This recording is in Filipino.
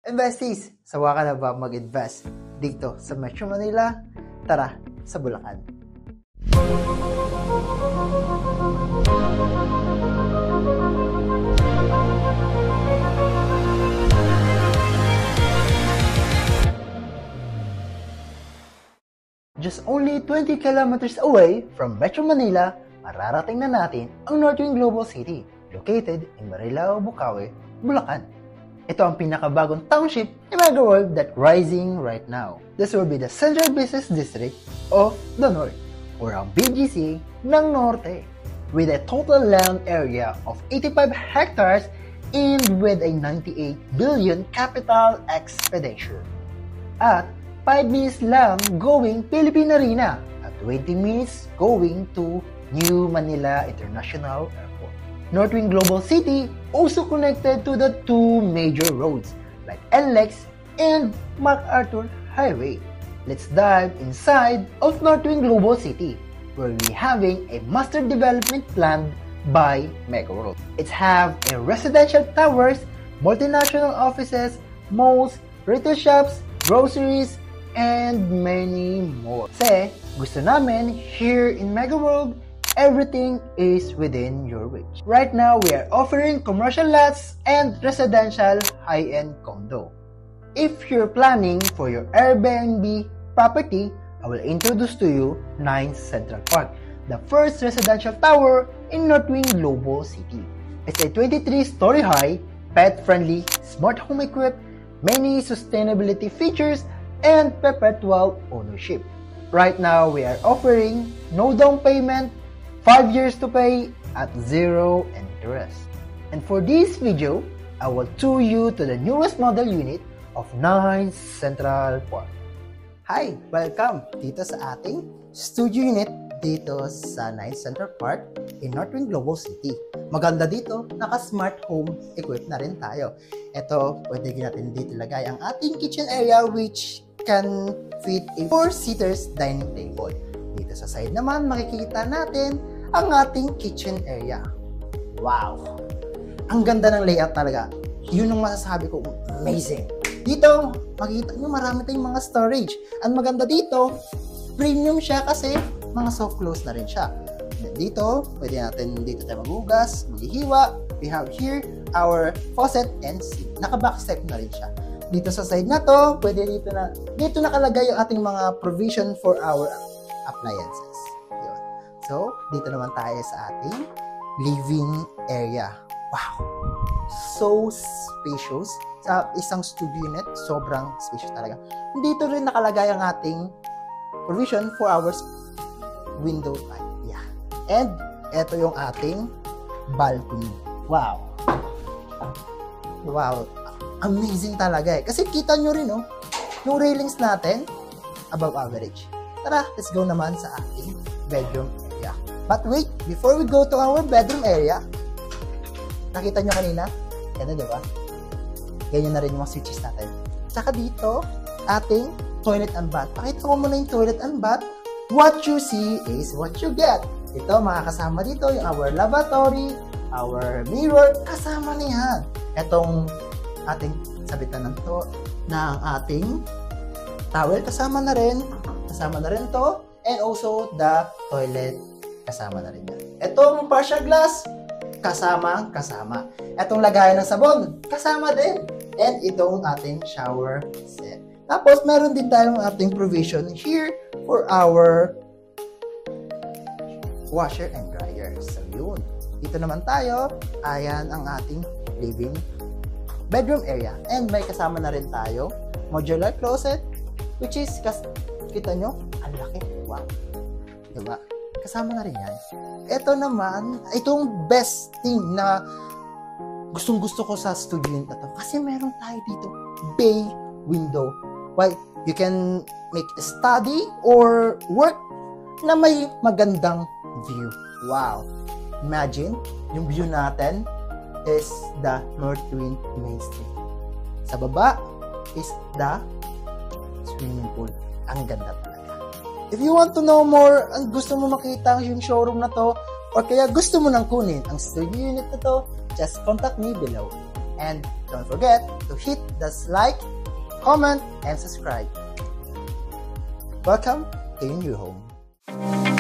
Investees, sawa ka na ba mag-invest dito sa Metro Manila? Tara sa Bulacan. Just only 20 kilometers away from Metro Manila, mararating na natin ang Northwind Global City, located in Marilao, Bukawi, Bulacan. Ito ang pinakabagong township in Megaworld that's rising right now. This will be the Central Business District of the North, or ang BGC ng Norte, with a total land area of 85 hectares and with a 98 billion capital expenditure. At 5 minutes lang going Philippine Arena at 20 minutes going to New Manila International Airport. Northwind Global City also connected to the two major roads like NLEX and MacArthur Highway. Let's dive inside of Northwind Global City, where we're having a master development plan by Megaworld. It's have a residential towers, multinational offices, malls, retail shops, groceries, and many more. Kasi gusto namin here in Megaworld, everything is within your reach. Right now, we are offering commercial lots and residential high-end condo. If you're planning for your Airbnb property, I will introduce to you 9 Central Park, the first residential tower in Northwind Global City. It's a 23-story high, pet-friendly, smart home equipped, many sustainability features, and perpetual ownership. Right now, we are offering no down payment, 5 years to pay at 0 interest. And for this video, I will tour you to the newest model unit of 9 Central Park. Hi! Welcome dito sa ating studio unit dito sa 9 Central Park in Northwind Global City. Maganda dito, naka-smart home equipped na rin tayo. Ito, pwede natin dito lagay ang ating kitchen area which can fit a 4-seaters dining table. Dito sa side naman, makikita natin ang ating kitchen area. Wow! Ang ganda ng layout talaga. Yun ang masasabi ko, amazing. Dito, makikita nyo marami tayong mga storage. Ang maganda dito, premium siya kasi mga soft close na rin siya. Dito, pwede natin dito tayo maghugas, maghihiwa. We have here our faucet and sink. Naka-backstep na rin siya. Dito sa side na to, pwede dito nakalagay yung ating mga provision for our appliances. Yun. So, dito naman tayo sa ating living area. Wow! So spacious. Sa isang studio unit, sobrang spacious talaga. Dito rin nakalagay ang ating provision for our window light. Yeah. And, ito yung ating balcony. Wow! Wow! Amazing talaga eh. Kasi kita nyo rin, yung railings natin, above average. Tara, let's go naman sa ating bedroom area. But wait, before we go to our bedroom area, nakita nyo kanina? Yan na, diba? Ganyan na rin yung mga switches natin. Saka dito, ating toilet and bath. Pakita ko muna yung toilet and bath. What you see is what you get. Ito, makakasama dito yung our lavatory, our mirror, kasama na yan. Itong ating sabitan ng ating towel, kasama na rin to, and also the toilet, kasama na rin yan. Itong partial glass, kasama. Itong lagayan ng sabon, kasama din. And itong ating shower set. Tapos, meron din tayong ating provision here for our washer and dryer. So, yun. Dito naman tayo, ayan ang ating living bedroom area. And may kasama na rin tayo modular closet, which is, kita nyo, ang laki. Wow. Diba? Kasama na rin yan. Ito naman, itong best thing na gustong-gusto ko sa studio unit na to. Kasi meron tayo dito, bay window. Why? You can make a study or work na may magandang view. Wow. Imagine, yung view natin is the Northwind Main Street. Sa baba is the swimming pool. Ang ganda talaga. If you want to know more, ang gusto mo makita yung showroom na to, or kaya gusto mo nang kunin ang studio unit na to, just contact me below. And don't forget to hit the like, comment, and subscribe. Welcome to your new home.